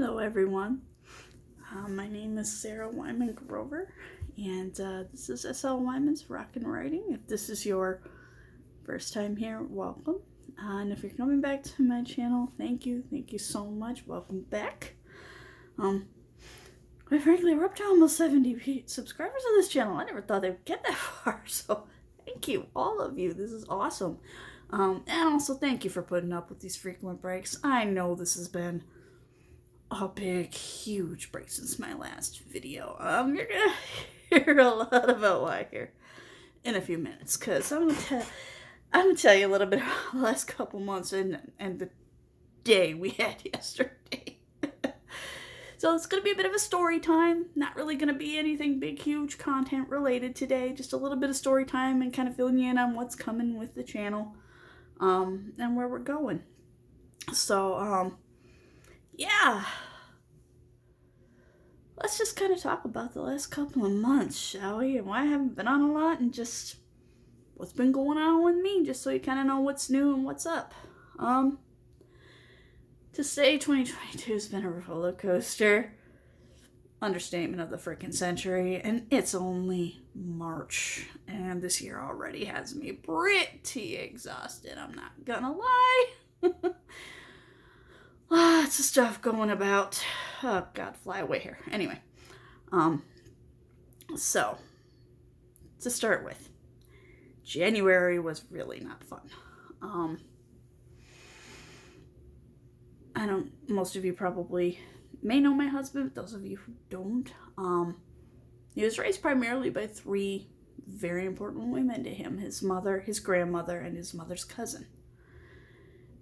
Hello, everyone. My name is Sarah Wyman Grover, and this is S.L. Wyman's Rockin' Writing. If this is your first time here, welcome. And if you're coming back to my channel, thank you. Thank you so much. Welcome back. Quite frankly, we're up to almost 70 subscribers on this channel. I never thought they'd get that far, so thank you, all of you. This is awesome. And also thank you for putting up with these frequent breaks. I know this has been a big, huge break since my last video. You're gonna hear a lot about why here in a few minutes, because I'm gonna tell you a little bit about the last couple months and the day we had yesterday. So it's gonna be a bit of a story time. Not really gonna be anything big, huge content related today. Just a little bit of story time and kind of filling you in on what's coming with the channel, and where we're going. So, yeah. Let's just kind of talk about the last couple of months, shall we? And why I haven't been on a lot, and just what's been going on with me, just so you kind of know what's new and what's up. To say 2022 has been a roller coaster, understatement of the freaking century, and it's only March, and this year already has me pretty exhausted, I'm not gonna lie. Lots of stuff going about. Oh God, fly away here. Anyway, so to start with, January was really not fun. Most of you probably may know my husband, but those of you who don't, he was raised primarily by three very important women to him: his mother, his grandmother, and his mother's cousin.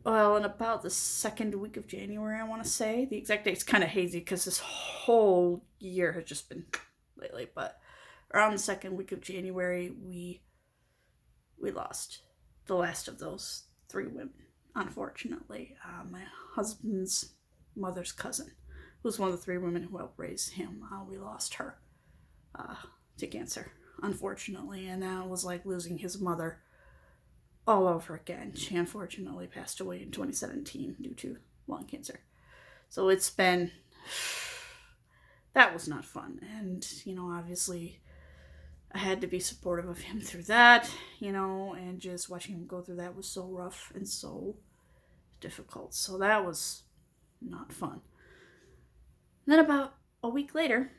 Well, in about the second week of January, I want to say. The exact date's kind of hazy because this whole year has just been lately. But around the second week of January, we lost the last of those three women, unfortunately. My husband's mother's cousin, who was one of the three women who helped raise him, we lost her to cancer, unfortunately. And that was like losing his mother all over again. She unfortunately passed away in 2017 due to lung cancer. So it's been, that was not fun. And, obviously I had to be supportive of him through that, and just watching him go through that was so rough and so difficult. So that was not fun. And then about a week later,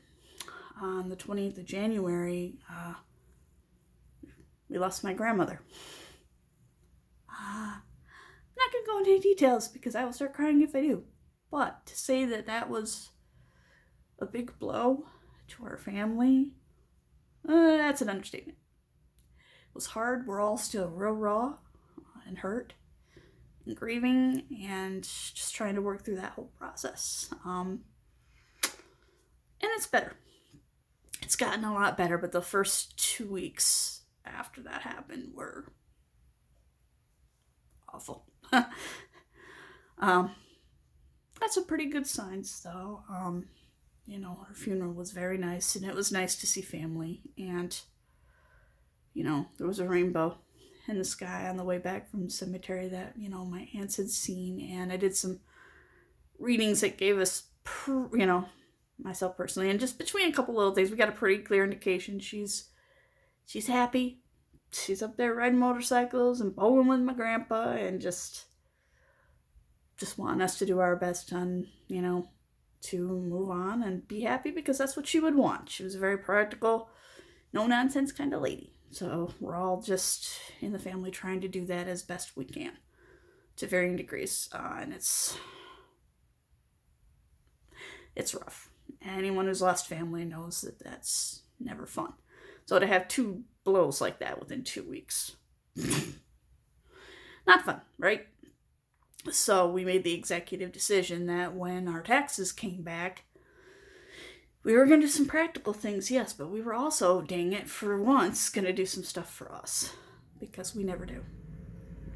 on the 20th of January, we lost my grandmother. I'm not going to go into any details because I will start crying if I do. But to say that that was a big blow to our family, that's an understatement. It was hard. We're all still real raw and hurt and grieving and just trying to work through that whole process. And it's better. It's gotten a lot better, but the first 2 weeks after that happened were awful. That's a pretty good signs, though. Her funeral was very nice, and it was nice to see family. And, there was a rainbow in the sky on the way back from the cemetery that, my aunts had seen. And I did some readings that gave us, myself personally, and just between a couple little things, we got a pretty clear indication she's happy. She's up there riding motorcycles and bowling with my grandpa and just wanting us to do our best on, to move on and be happy, because that's what she would want. She was a very practical, no nonsense kind of lady. So we're all just in the family trying to do that as best we can to varying degrees. And it's rough. Anyone who's lost family knows that that's never fun. So to have two blows like that within 2 weeks, not fun, right? So we made the executive decision that when our taxes came back, we were going to do some practical things, yes, but we were also, dang it, for once, going to do some stuff for us, because we never do.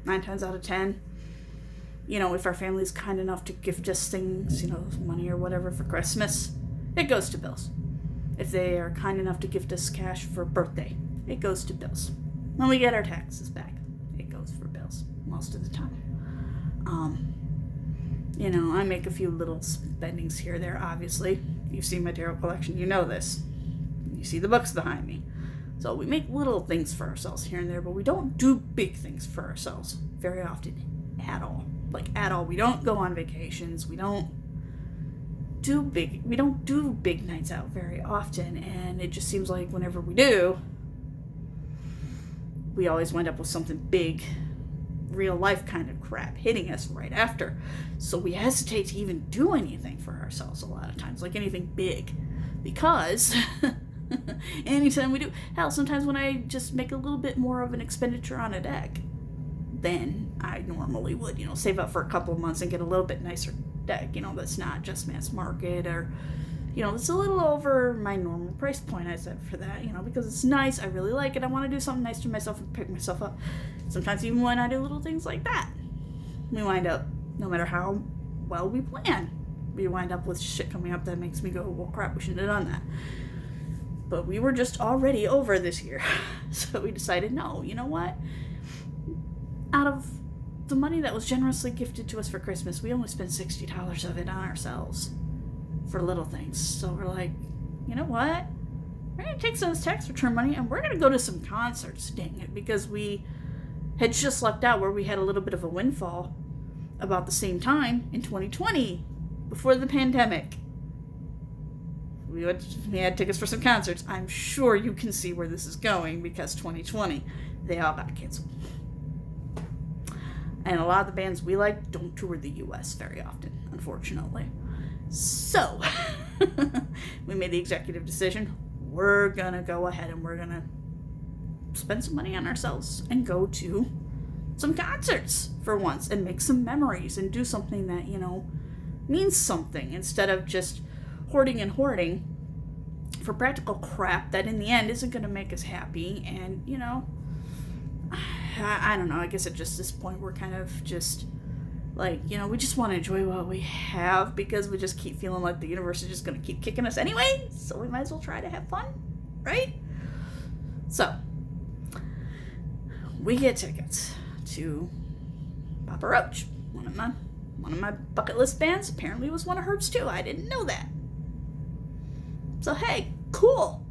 9 times out of 10, if our family's kind enough to gift us things, money or whatever for Christmas, it goes to bills. If they are kind enough to gift us cash for birthday, it goes to bills. When we get our taxes back, it goes for bills most of the time. You know, I make a few little spendings here or there, obviously. You've seen my tarot collection, you know this. You see the books behind me. So we make little things for ourselves here and there, but we don't do big things for ourselves very often at all. Like, at all. We don't go on vacations. We don't do big nights out very often, and it just seems like whenever we do, we always wind up with something big, real life kind of crap hitting us right after. So we hesitate to even do anything for ourselves a lot of times, like anything big, because anytime we do, hell, sometimes when I just make a little bit more of an expenditure on a deck than I normally would, you know, save up for a couple of months and get a little bit nicer deck, you know, that's not just mass market, or, you know, it's a little over my normal price point, I said, for that, you know, because it's nice, I really like it, I want to do something nice to myself and pick myself up. Sometimes even when I do little things like that, we wind up, no matter how well we plan, we wind up with shit coming up that makes me go, well, crap, we shouldn't have done that. But we were just already over this year, so we decided, no, you know what, out of the money that was generously gifted to us for Christmas, we only spent $60 of it on ourselves for little things. So we're like, you know what? We're going to take some of this tax return money and we're going to go to some concerts, dang it, because we had just lucked out where we had a little bit of a windfall about the same time in 2020, before the pandemic. We had tickets for some concerts. I'm sure you can see where this is going, because 2020, they all got canceled. And a lot of the bands we like don't tour the U.S. very often, unfortunately. So, we made the executive decision. We're going to go ahead and we're going to spend some money on ourselves and go to some concerts for once and make some memories and do something that, you know, means something, instead of just hoarding for practical crap that in the end isn't going to make us happy. And, you know, I don't know, I guess at just this point we're kind of just like, you know, we just want to enjoy what we have, because we just keep feeling like the universe is just going to keep kicking us anyway, so we might as well try to have fun, right? So we get tickets to Papa Roach, one of my bucket list bands. Apparently it was one of hers too. I didn't know that. So hey, cool.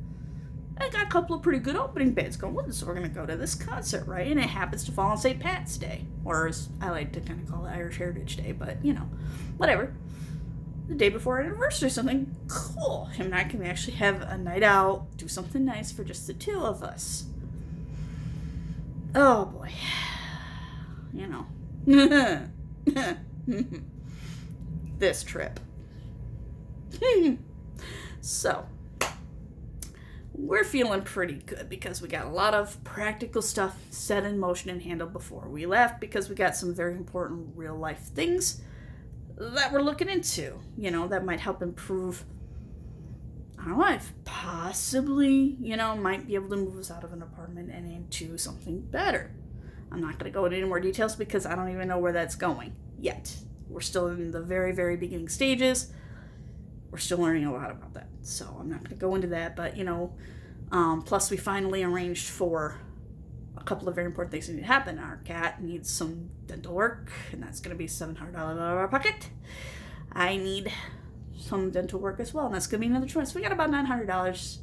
I got a couple of pretty good opening bands going with us, so we're going to go to this concert, right? And it happens to fall on St. Pat's Day, or as I like to kind of call it, Irish Heritage Day, but, you know, whatever. The day before our anniversary, something cool. Him and I can actually have a night out, do something nice for just the two of us. Oh, boy. You know. This trip. So, we're feeling pretty good because we got a lot of practical stuff set in motion and handled before we left, because we got some very important real life things that we're looking into, you know, that might help improve our life. Possibly, you know, might be able to move us out of an apartment and into something better. I'm not going to go into any more details because I don't even know where that's going yet. We're still in the very, very beginning stages. We're still learning a lot about that, so I'm not going to go into that, but, you know, plus we finally arranged for a couple of very important things that need to happen. Our cat needs some dental work, and that's going to be $700 out of our pocket. I need some dental work as well, and that's going to be another $200. So we got about $900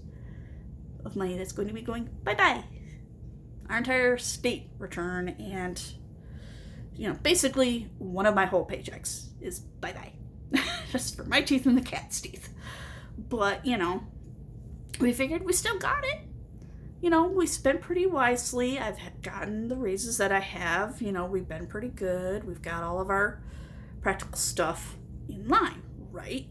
of money that's going to be going bye-bye. Our entire state return, and, you know, basically one of my whole paychecks is bye-bye. Just for my teeth and the cat's teeth. But, you know, we figured we still got it. You know, we spent pretty wisely. I've gotten the raises that I have. You know, we've been pretty good. We've got all of our practical stuff in line, right?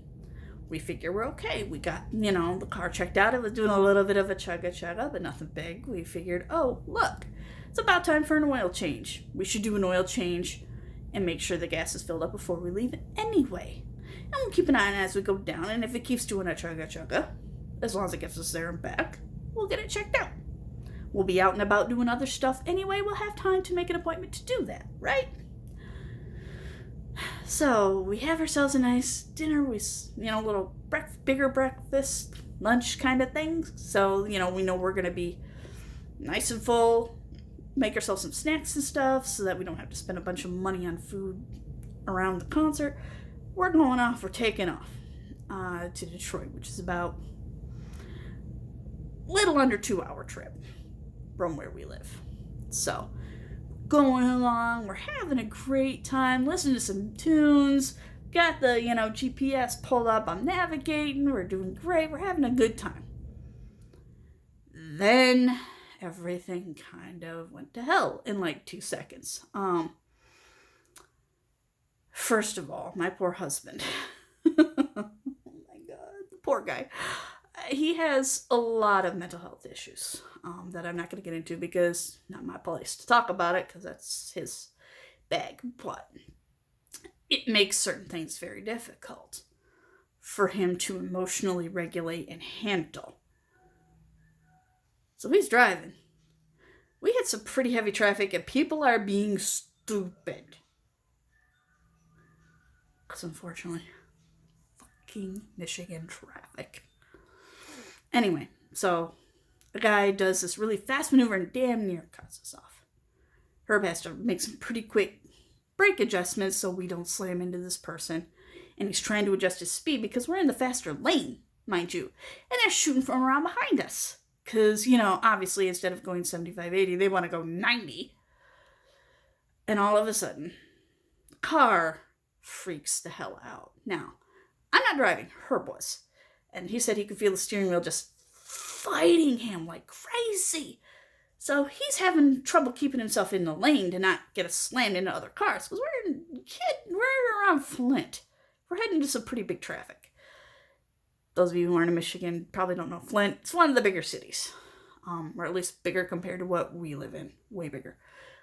We figure we're okay. We got, you know, the car checked out. It was doing a little bit of a chugga, but nothing big. We figured, oh, look, it's about time for an oil change. We should do an oil change and make sure the gas is filled up before we leave anyway. And we'll keep an eye on it as we go down, and if it keeps doing a chugga, as long as it gets us there and back, we'll get it checked out. We'll be out and about doing other stuff anyway. We'll have time to make an appointment to do that, right? So we have ourselves a nice dinner. We, you know, a little bigger breakfast, lunch kind of thing. So, you know, we know we're going to be nice and full. Make ourselves some snacks and stuff so that we don't have to spend a bunch of money on food around the concert, we're going off, we're taking off to Detroit, which is about a little under 2 hour trip from where we live. So, going along, we're having a great time, listening to some tunes, got the, GPS pulled up, I'm navigating, we're doing great, we're having a good time. Then everything kind of went to hell in like 2 seconds. First of all, my poor husband. Oh my God, the poor guy. He has a lot of mental health issues that I'm not going to get into because not my place to talk about it because that's his bag. But it makes certain things very difficult for him to emotionally regulate and handle. So he's driving. We had some pretty heavy traffic and people are being stupid. Because unfortunately, fucking Michigan traffic. Anyway, so the guy does this really fast maneuver and damn near cuts us off. Herb has to make some pretty quick brake adjustments so we don't slam into this person. And he's trying to adjust his speed because we're in the faster lane, mind you. And they're shooting from around behind us. Because, obviously instead of going 75, 80, they want to go 90. And all of a sudden, the car freaks the hell out. Now, I'm not driving, Herb was. And he said he could feel the steering wheel just fighting him like crazy. So he's having trouble keeping himself in the lane to not get us slammed into other cars. Because we're around Flint. We're heading to some pretty big traffic. Those of you who aren't in Michigan probably don't know Flint. It's one of the bigger cities. Or at least bigger compared to what we live in. Way bigger.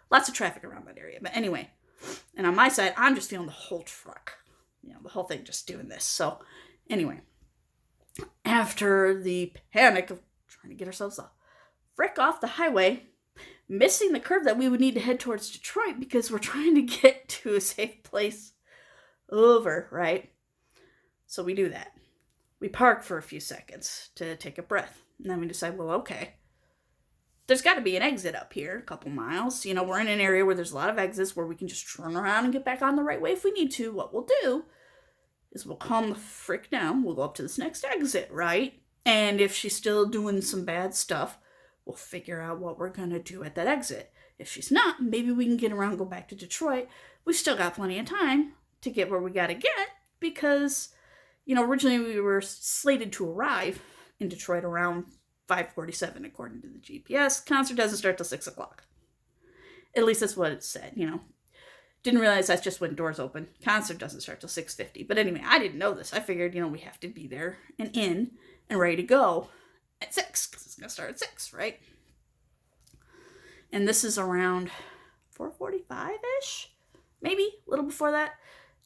Lots of traffic around that area. But anyway, and on my side, I'm just feeling the whole truck. The whole thing just doing this. So anyway, after the panic of trying to get ourselves the frick off the highway, missing the curve that we would need to head towards Detroit because we're trying to get to a safe place over, right? So we do that. We park for a few seconds to take a breath. And then we decide, well, okay, there's got to be an exit up here, a couple miles. We're in an area where there's a lot of exits where we can just turn around and get back on the right way if we need to. What we'll do is we'll calm the frick down. We'll go up to this next exit, right? And if she's still doing some bad stuff, we'll figure out what we're going to do at that exit. If she's not, maybe we can get around, go back to Detroit. We've still got plenty of time to get where we got to get because, originally we were slated to arrive in Detroit around 5:47 according to the GPS. Concert doesn't start till 6 o'clock. At least that's what it said, Didn't realize that's just when doors open. Concert doesn't start till 6:50. But anyway, I didn't know this. I figured, we have to be there and in and ready to go at 6 because it's going to start at 6, right? And this is around 4:45-ish, maybe a little before that.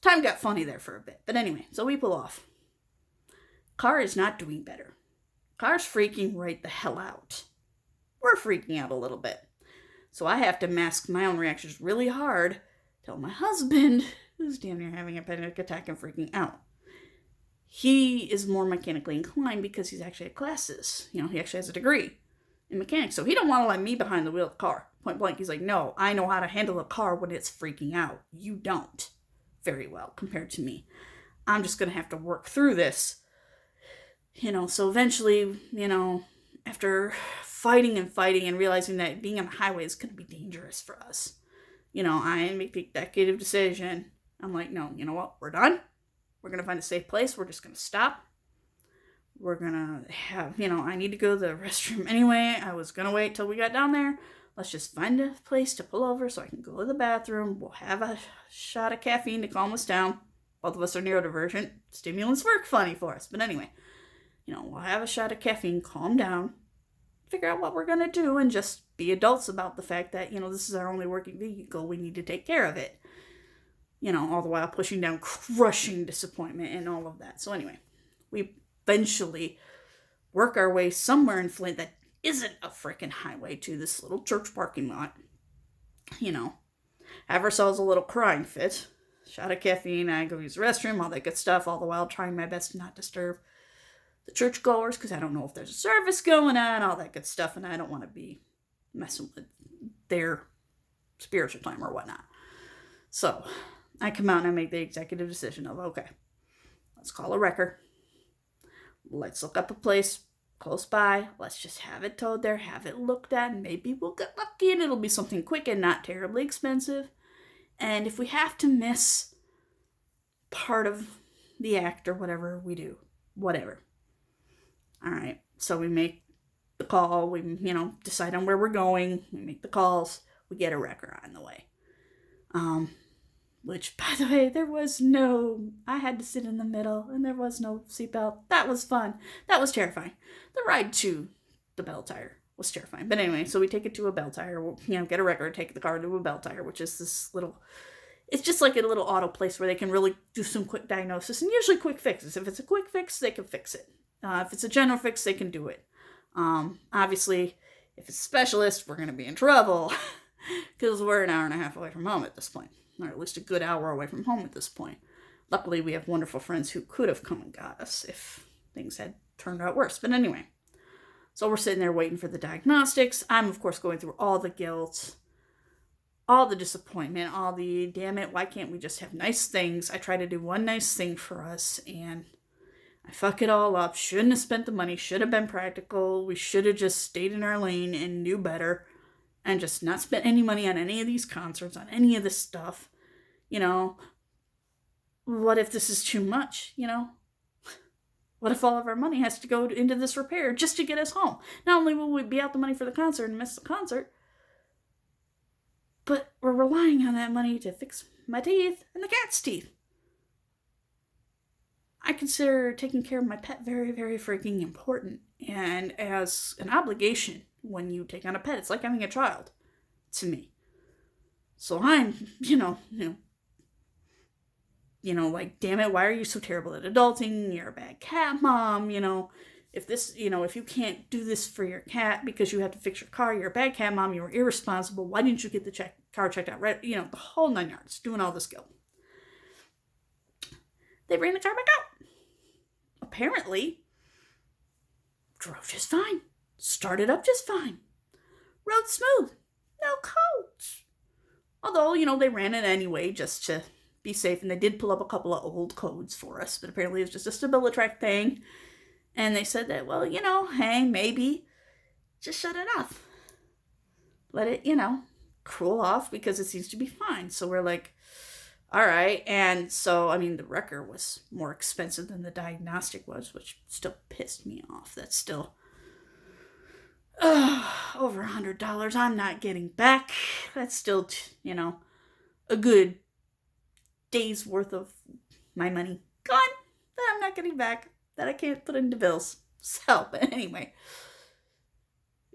Time got funny there for a bit. But anyway, so we pull off. Car is not doing better. Car's freaking right the hell out. We're freaking out a little bit. So I have to mask my own reactions really hard. Tell my husband, who's damn near having a panic attack and freaking out. He is more mechanically inclined because he's actually at classes. He actually has a degree in mechanics. So he don't want to let me behind the wheel of the car. Point blank. He's like, no, I know how to handle a car when it's freaking out. You don't very well compared to me. I'm just going to have to work through this. So eventually, after fighting and realizing that being on the highway is going to be dangerous for us, I make the executive decision. I'm like, no, you know what? We're done. We're going to find a safe place. We're just going to stop. We're going to have, I need to go to the restroom anyway. I was going to wait till we got down there. Let's just find a place to pull over so I can go to the bathroom. We'll have a shot of caffeine to calm us down. Both of us are neurodivergent. Stimulants work funny for us. But anyway, we'll have a shot of caffeine, calm down, figure out what we're going to do, and just be adults about the fact that, this is our only working vehicle. We need to take care of it. All the while pushing down crushing disappointment and all of that. So anyway, we eventually work our way somewhere in Flint that isn't a freaking highway to this little church parking lot. Have ourselves a little crying fit. Shot of caffeine, I go use the restroom, all that good stuff, all the while trying my best to not disturb the churchgoers because I don't know if there's a service going on, all that good stuff, and I don't want to be messing with their spiritual time or whatnot. So I come out and I make the executive decision of, okay, let's call a wrecker. Let's look up a place close by. Let's just have it towed there, have it looked at, and maybe we'll get lucky and it'll be something quick and not terribly expensive. And if we have to miss part of the act or whatever, we do. Whatever. All right. So we make the call. We, decide on where we're going. We make the calls. We get a wrecker on the way. Which, by the way, I had to sit in the middle and there was no seatbelt. That was fun. That was terrifying. The ride to the Belle Tire was terrifying. But anyway, so we take it to a Belle Tire. We'll, get a wrecker, take the car to a Belle Tire, which is it's just like a little auto place where they can really do some quick diagnosis and usually quick fixes. If it's a quick fix, they can fix it. If it's a general fix, they can do it. Obviously, if it's a specialist, we're going to be in trouble because we're an hour and a half away from home at this point. Or at least a good hour away from home at this point. Luckily, we have wonderful friends who could have come and got us if things had turned out worse. But anyway, so we're sitting there waiting for the diagnostics. I'm, of course, going through all the guilt, all the disappointment, all the, damn it, why can't we just have nice things? I try to do one nice thing for us, and I fuck it all up. Shouldn't have spent the money. Should have been practical. We should have just stayed in our lane and knew better. And just not spent any money on any of these concerts, on any of this stuff. What if this is too much, What if all of our money has to go into this repair just to get us home? Not only will we be out the money for the concert and miss the concert, but we're relying on that money to fix my teeth and the cat's teeth. I consider taking care of my pet very, very freaking important. And as an obligation, when you take on a pet, it's like having a child to me. So I'm, like, damn it, why are you so terrible at adulting? You're a bad cat mom, if you can't do this for your cat because you have to fix your car, you're a bad cat mom, you were irresponsible, why didn't you get the car checked out, right? The whole 9 yards, doing all this guilt. They ran the car back out. Apparently, drove just fine. Started up just fine. Rode smooth. No codes. Although, they ran it anyway just to be safe. And they did pull up a couple of old codes for us. But apparently it was just a StabiliTrak thing. And they said that, well, hey, maybe just shut it off. Let it, cool off because it seems to be fine. So we're like, all right. And so, the wrecker was more expensive than the diagnostic was, which still pissed me off. That's still over $100 I'm not getting back. That's still, a good day's worth of my money gone that I'm not getting back, that I can't put into bills. So, but anyway,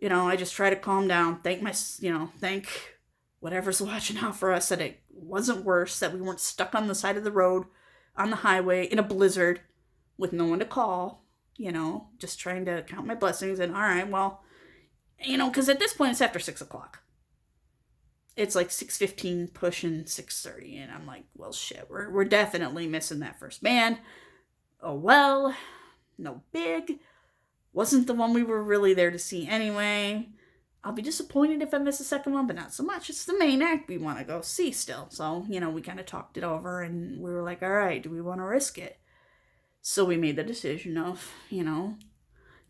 I just try to calm down, thank whatever's watching out for us, that it wasn't worse, that we weren't stuck on the side of the road, on the highway, in a blizzard, with no one to call, just trying to count my blessings, and all right, well, because at this point it's after 6 o'clock. It's like 6:15, pushing 6:30, and I'm like, well, shit, we're definitely missing that first band. Oh, well, no big. Wasn't the one we were really there to see anyway. I'll be disappointed if I miss the second one, but not so much. It's the main act we want to go see still. So, we kind of talked it over, and we were like, all right, do we want to risk it? So we made the decision of,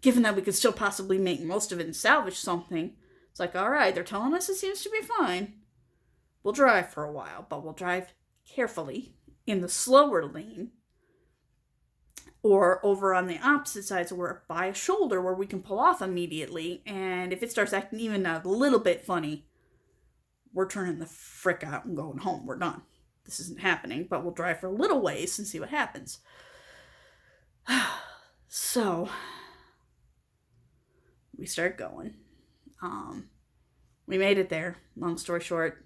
given that we could still possibly make most of it and salvage something, it's like, all right, they're telling us it seems to be fine. We'll drive for a while, but we'll drive carefully in the slower lane or over on the opposite side, so we're by a shoulder where we can pull off immediately. And if it starts acting even a little bit funny, we're turning the frick out and going home. We're done. This isn't happening, but we'll drive for a little ways and see what happens. So we start going. We made it there. Long story short,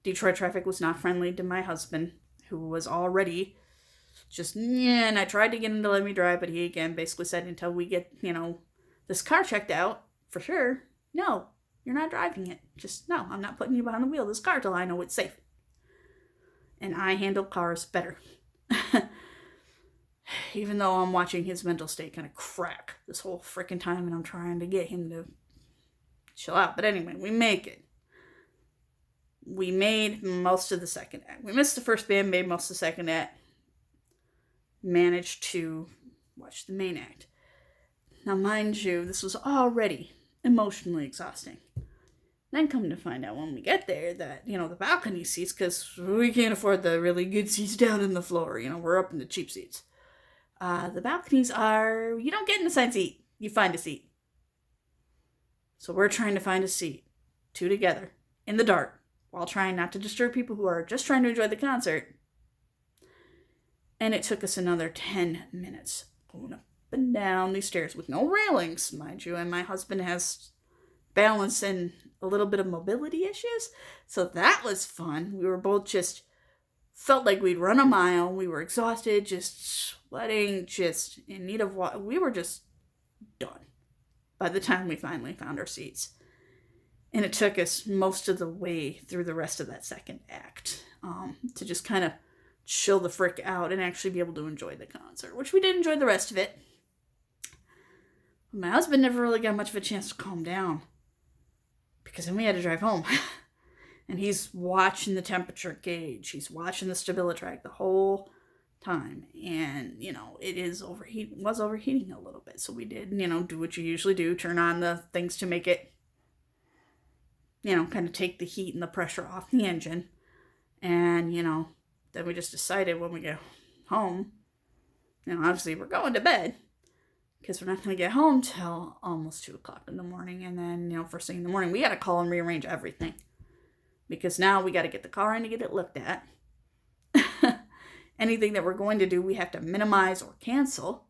Detroit traffic was not friendly to my husband, who was already and I tried to get him to let me drive, but he again basically said, until we get, this car checked out, for sure, no, you're not driving it. Just, no, I'm not putting you behind the wheel of this car till I know it's safe. And I handle cars better. Even though I'm watching his mental state kind of crack this whole freaking time, and I'm trying to get him to chill out. But anyway, we make it. we made most of the second act. We missed the first band, made most of the second act. Managed to watch the main act. Now, mind you, this was already emotionally exhausting. Then come to find out when we get there that, the balcony seats, because we can't afford the really good seats down in the floor. We're up in the cheap seats. The balconies are, you don't get in a side seat. You find a seat. So we're trying to find a seat, two together, in the dark, while trying not to disturb people who are just trying to enjoy the concert. And it took us another 10 minutes going up and down these stairs with no railings, mind you. And my husband has balance and a little bit of mobility issues. So that was fun. We were both just felt like we'd run a mile. We were exhausted, just sweating, just in need of water. We were just done by the time we finally found our seats. And it took us most of the way through the rest of that second act to just kind of chill the frick out and actually be able to enjoy the concert, which we did enjoy the rest of it. My husband never really got much of a chance to calm down because then we had to drive home. And he's watching the temperature gauge. He's watching the StabiliTrak the whole time. And, it was overheating a little bit. So we did, do what you usually do. Turn on the things to make it, kind of take the heat and the pressure off the engine. And, then we just decided when we get home, obviously we're going to bed because we're not going to get home till almost 2 o'clock in the morning. And then, first thing in the morning, we got to call and rearrange everything because now we got to get the car in to get it looked at. Anything that we're going to do, we have to minimize or cancel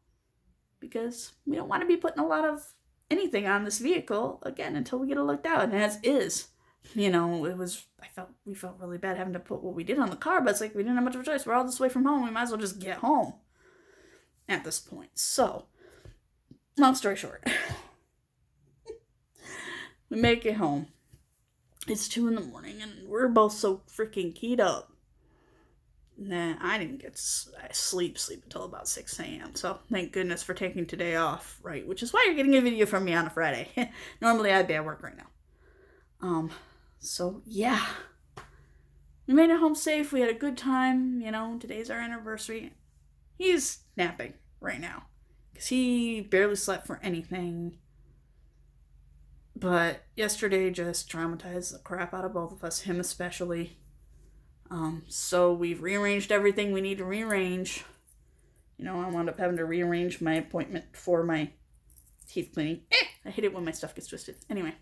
because we don't want to be putting a lot of anything on this vehicle again until we get it looked out. And as is, we felt really bad having to put what we did on the car, but it's like we didn't have much of a choice. We're all this way from home. We might as well just get home at this point. So, long story short, we make it home. It's 2 a.m. and we're both so freaking keyed up. Nah, I didn't get sleep until about 6 a.m. So thank goodness for taking today off, right? Which is why you're getting a video from me on a Friday. Normally I'd be at work right now. So yeah, we made it home safe. We had a good time. Today's our anniversary. He's napping right now because he barely slept for anything. But yesterday just traumatized the crap out of both of us, him especially. So we've rearranged everything we need to rearrange. I wound up having to rearrange my appointment for my teeth cleaning. I hate it when my stuff gets twisted. Anyway,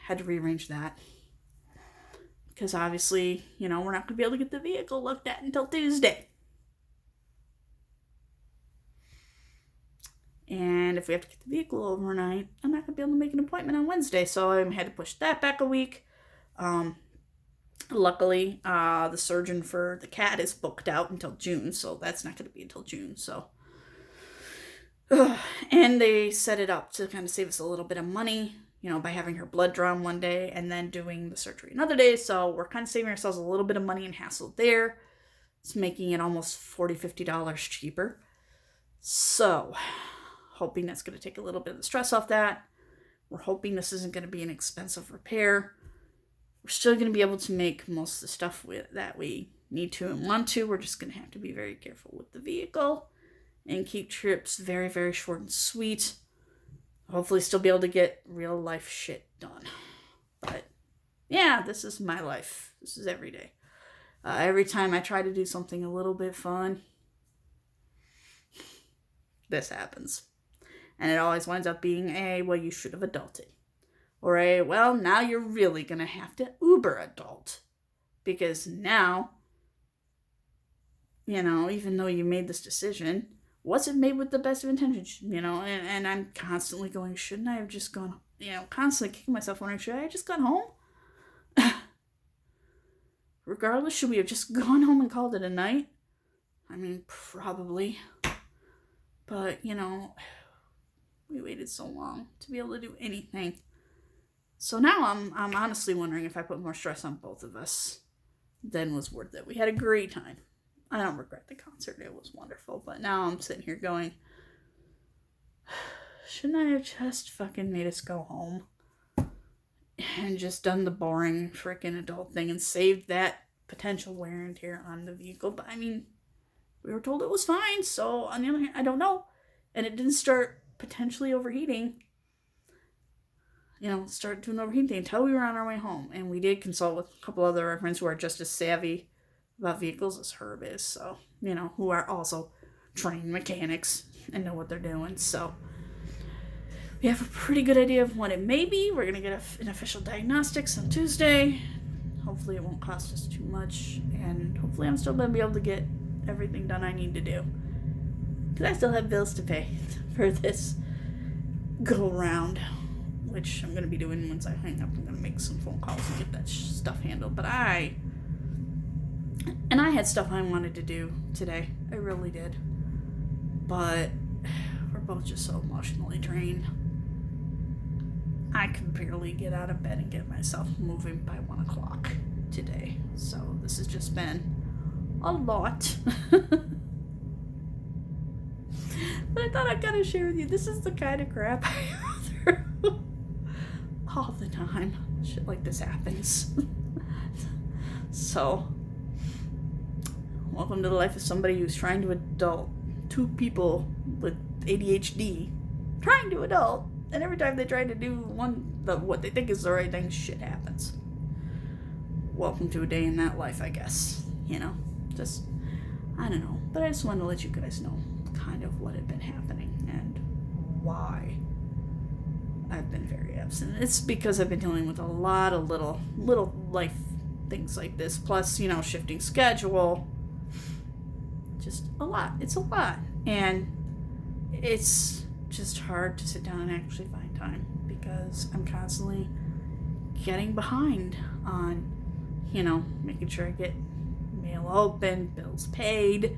had to rearrange that. Because obviously, we're not going to be able to get the vehicle looked at until Tuesday. And if we have to get the vehicle overnight, I'm not going to be able to make an appointment on Wednesday. So I had to push that back a week. Luckily, the surgeon for the cat is booked out until June, so that's not going to be until June. So, and they set it up to kind of save us a little bit of money, by having her blood drawn one day and then doing the surgery another day. So we're kind of saving ourselves a little bit of money and hassle there. It's making it almost $40, $50 cheaper. So, hoping that's going to take a little bit of the stress off that. We're hoping this isn't going to be an expensive repair. We're still going to be able to make most of the stuff that we need to and want to. We're just going to have to be very careful with the vehicle and keep trips very, very short and sweet. Hopefully still be able to get real life shit done. But yeah, this is my life. This is every day. Every time I try to do something a little bit fun, this happens. And it always winds up being well, you should have adulted. Or well, now you're really going to have to Uber adult. Because now, even though you made this decision, was it made with the best of intentions? And I'm constantly going, shouldn't I have just gone, constantly kicking myself wondering, should I have just gone home? Regardless, should we have just gone home and called it a night? I mean, probably. But, we waited so long to be able to do anything. So now I'm honestly wondering if I put more stress on both of us than was worth it. We had a great time. I don't regret the concert. It was wonderful. But now I'm sitting here going, shouldn't I have just fucking made us go home? and just done the boring freaking adult thing and saved that potential wear and tear on the vehicle. But I mean, we were told it was fine, so on the other hand, I don't know. And it didn't start potentially overheating. Start doing the overheating thing until we were on our way home. And we did consult with a couple other friends who are just as savvy about vehicles as Herb is. So, who are also trained mechanics and know what they're doing. So we have a pretty good idea of what it may be. We're going to get an official diagnostics on Tuesday. Hopefully it won't cost us too much. And hopefully I'm still going to be able to get everything done I need to do. Because I still have bills to pay for this go around. Which I'm going to be doing once I hang up. I'm going to make some phone calls and get that stuff handled. But I had stuff I wanted to do today. I really did. But we're both just so emotionally drained. I can barely get out of bed and get myself moving by 1 o'clock today. So this has just been a lot. But I thought I'd gotta share with you. This is the kind of crap I go through all the time. Shit like this happens. So, welcome to the life of somebody who's trying to adult two people with ADHD, trying to adult, and every time they try to do what they think is the right thing, shit happens. Welcome to a day in that life, I guess. Just, I don't know. But I just wanted to let you guys know kind of what had been happening and why I've been very absent. It's because I've been dealing with a lot of little life things like this, plus, shifting schedule. Just a lot. It's a lot. And it's just hard to sit down and actually find time because I'm constantly getting behind on, making sure I get mail open, bills paid,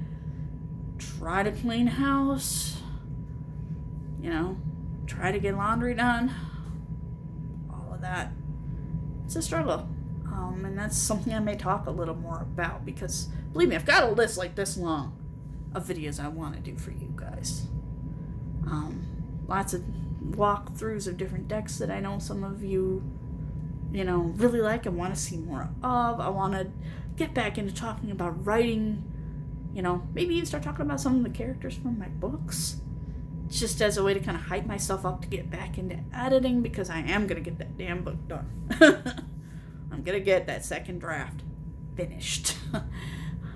try to clean house, try to get laundry done, all of that. It's a struggle. And that's something I may talk a little more about because, believe me, I've got a list like this long of videos I want to do for you guys. Lots of walkthroughs of different decks that I know some of you, really like and want to see more of. I want to get back into talking about writing, maybe even start talking about some of the characters from my books, just as a way to kind of hype myself up to get back into editing because I am going to get that damn book done. I'm going to get that second draft finished. I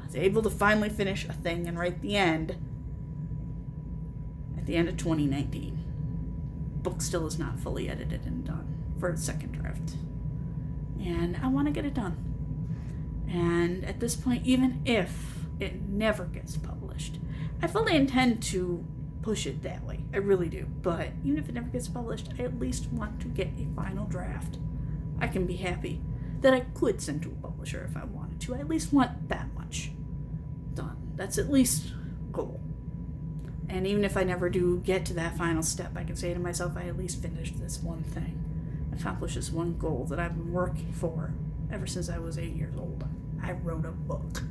was able to finally finish a thing and write the end at the end of 2019. Book still is not fully edited and done for its second draft. And I want to get it done. And at this point, even if it never gets published, I fully intend to push it that way. I really do. But even if it never gets published, I at least want to get a final draft. I can be happy that I could send to a publisher if I wanted to. I at least want that much done. That's at least a goal. And even if I never do get to that final step, I can say to myself, I at least finished this one thing. Accomplished this one goal that I've been working for ever since I was 8 years old. I wrote a book.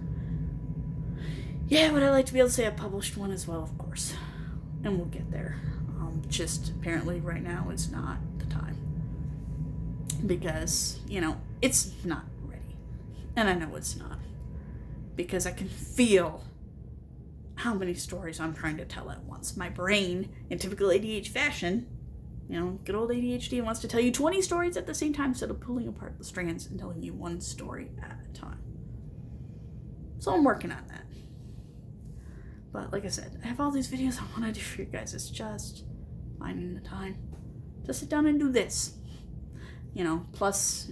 Yeah, but I'd like to be able to say I published one as well, of course. And we'll get there. Just apparently right now is not the time. Because, it's not ready. And I know it's not. Because I can feel how many stories I'm trying to tell at once. My brain, in typical ADHD fashion, good old ADHD wants to tell you 20 stories at the same time instead of pulling apart the strands and telling you one story at a time. So I'm working on that. But like I said, I have all these videos I want to do for you guys. It's just finding the time to sit down and do this. Plus,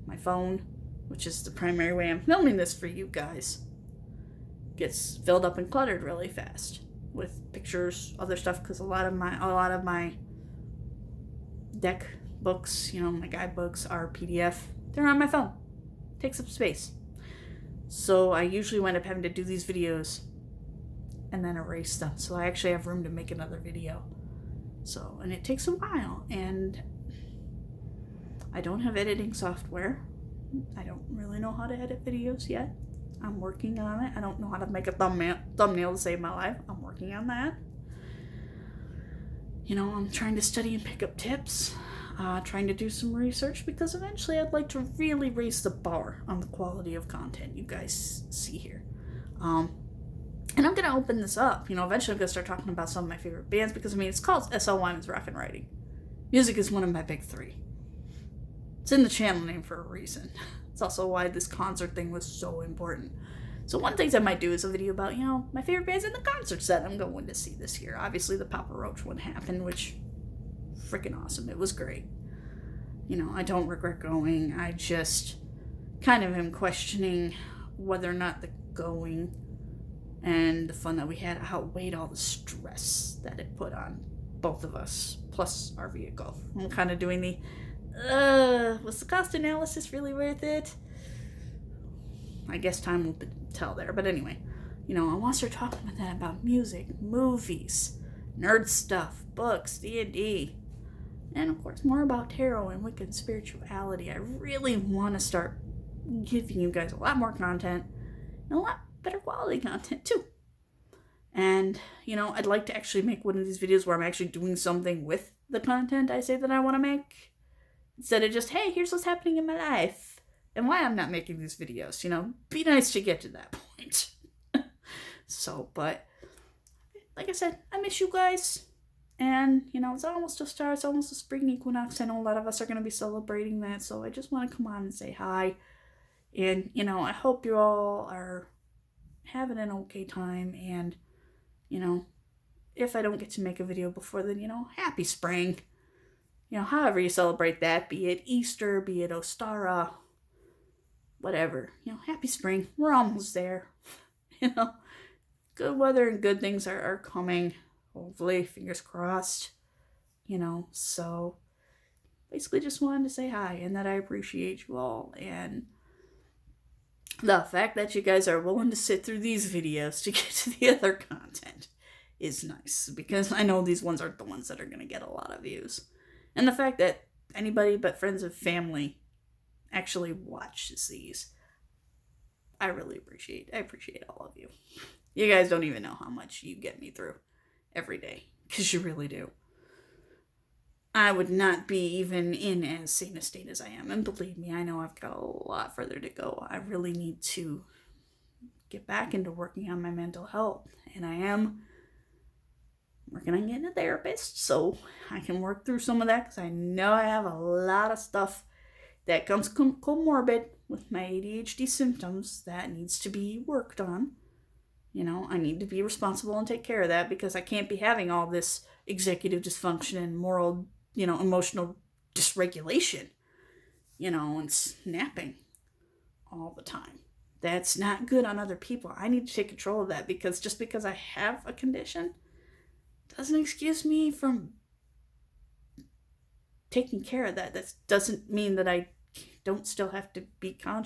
my phone, which is the primary way I'm filming this for you guys, gets filled up and cluttered really fast with pictures, other stuff, because a lot of my deck books, my guidebooks are PDF. They're on my phone. Takes up space. So I usually wind up having to do these videos and then erase them. So I actually have room to make another video. And it takes a while, and I don't have editing software. I don't really know how to edit videos yet. I'm working on it. I don't know how to make a thumbnail to save my life. I'm working on that. I'm trying to study and pick up tips trying to do some research because eventually I'd like to really raise the bar on the quality of content you guys see here. And I'm gonna open this up. Eventually I'm gonna start talking about some of my favorite bands because it's called SL Wyman's Rock and Writing. Music is one of my big three. It's in the channel name for a reason. It's also why this concert thing was so important. So one thing I might do is a video about, my favorite bands in the concert set I'm going to see this year. Obviously the Papa Roach one happened, which freaking awesome. It was great. I don't regret going. I just kind of am questioning whether or not the going and the fun that we had outweighed all the stress that it put on both of us, plus our vehicle. I'm kind of doing the, was the cost analysis really worth it? I guess time will tell there. But anyway, I want to start talking about music, movies, nerd stuff, books, D&D, and of course more about tarot and Wiccan spirituality. I really want to start giving you guys a lot more content and a lot better quality content too. And, I'd like to actually make one of these videos where I'm actually doing something with the content I say that I want to make. Instead of just, hey, here's what's happening in my life and why I'm not making these videos. Be nice to get to that point. So, but like I said, I miss you guys. And, it's almost a start. It's almost a spring equinox. I know a lot of us are going to be celebrating that. So I just want to come on and say hi. And, I hope you all are having an okay time. And, if I don't get to make a video before then, happy spring. However you celebrate that, be it Easter, be it Ostara, whatever. Happy spring. We're almost there. Good weather and good things are coming. Hopefully, fingers crossed. So basically just wanted to say hi and that I appreciate you all. And the fact that you guys are willing to sit through these videos to get to the other content is nice, because I know these ones aren't the ones that are going to get a lot of views. And the fact that anybody but friends and family actually watches these, I really appreciate. I appreciate all of you. You guys don't even know how much you get me through every day, because you really do. I would not be even in as sane a state as I am. And believe me, I know I've got a lot further to go. I really need to get back into working on my mental health. And I am working on getting a therapist so I can work through some of that, because I know I have a lot of stuff that comes comorbid with my ADHD symptoms that needs to be worked on. I need to be responsible and take care of that, because I can't be having all this executive dysfunction and moral, emotional dysregulation, and snapping all the time. That's not good on other people. I need to take control of that, because just because I have a condition doesn't excuse me from taking care of that. That doesn't mean that I don't still have to be conscious